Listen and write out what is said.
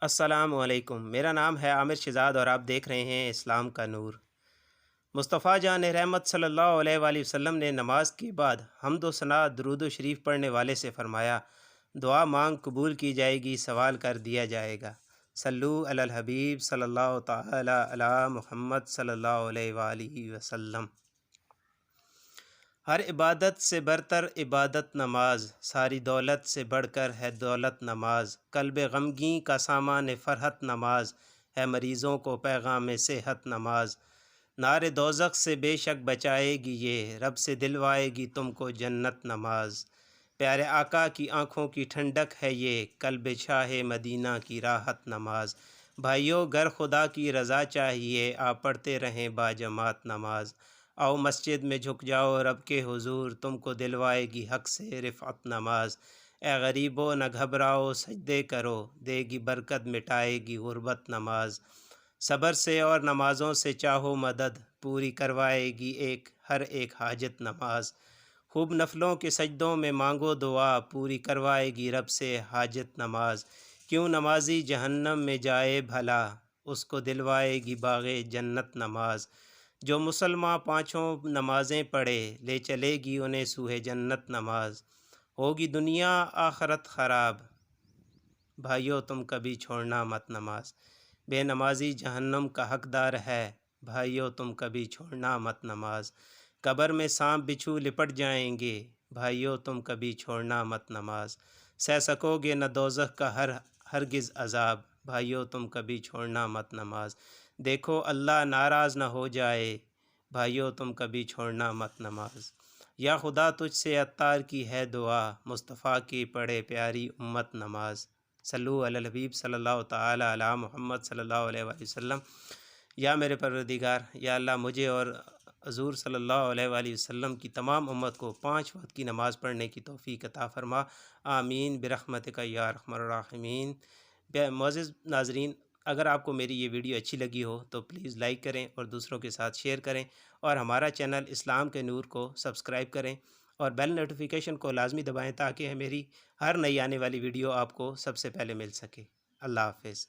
السلام علیکم، میرا نام ہے عامر شہزاد اور آپ دیکھ رہے ہیں اسلام کا نور۔ مصطفیٰ جان رحمت صلی اللہ علیہ وآلہ وسلم نے نماز کے بعد حمد و ثنا درود و شریف پڑھنے والے سے فرمایا، دعا مانگ قبول کی جائے گی، سوال کر دیا جائے گا۔ صلو علی الحبیب صلی اللہ تعالی علی محمد صلی اللہ علیہ وآلہ وسلم۔ ہر عبادت سے برتر عبادت نماز، ساری دولت سے بڑھ کر ہے دولت نماز، قلب غمگین کا سامان فرحت نماز، ہے مریضوں کو پیغام صحت نماز، نار دوزخ سے بے شک بچائے گی یہ، رب سے دلوائے گی تم کو جنت نماز، پیارے آقا کی آنکھوں کی ٹھنڈک ہے یہ، قلب شاہ مدینہ کی راحت نماز۔ بھائیو، گر خدا کی رضا چاہیے، آپ پڑھتے رہیں با جماعت نماز، آؤ مسجد میں جھک جاؤ رب کے حضور، تم کو دلوائے گی حق سے رفعت نماز، اے غریبو نہ گھبراؤ سجدے کرو، دے گی برکت مٹائے گی غربت نماز، صبر سے اور نمازوں سے چاہو مدد، پوری کروائے گی ہر ایک حاجت نماز، خوب نفلوں کے سجدوں میں مانگو دعا، پوری کروائے گی رب سے حاجت نماز، کیوں نمازی جہنم میں جائے بھلا، اس کو دلوائے گی باغ جنت نماز، جو مسلمان پانچوں نمازیں پڑھے، لے چلے گی انہیں سوئے جنت نماز، ہوگی دنیا آخرت خراب، بھائیو تم کبھی چھوڑنا مت نماز، بے نمازی جہنم کا حقدار ہے، بھائیو تم کبھی چھوڑنا مت نماز، قبر میں سانپ بچھو لپٹ جائیں گے، بھائیو تم کبھی چھوڑنا مت نماز، سہ سکو گے نہ دوزخ کا ہرگز عذاب، بھائیو تم کبھی چھوڑنا مت نماز، دیکھو اللہ ناراض نہ ہو جائے، بھائیو تم کبھی چھوڑنا مت نماز، یا خدا تجھ سے عطار کی ہے دعا، مصطفیٰ کی پڑھے پیاری امت نماز، صلو علی الحبیب صلی اللہ تعالی علی محمد صلی اللہ علیہ وآلہ وسلم۔ یا میرے پروردگار، یا اللہ مجھے اور حضور صلی اللہ علیہ وآلہ وسلم کی تمام امت کو 5 وقت کی نماز پڑھنے کی توفیق عطا فرما، آمین برحمتک یا ارحم الراحمین۔ معزز ناظرین، اگر آپ کو میری یہ ویڈیو اچھی لگی ہو تو پلیز لائک کریں اور دوسروں کے ساتھ شیئر کریں، اور ہمارا چینل اسلام کے نور کو سبسکرائب کریں اور بیل نوٹیفیکیشن کو لازمی دبائیں تاکہ میری ہر نئی آنے والی ویڈیو آپ کو سب سے پہلے مل سکے۔ اللہ حافظ۔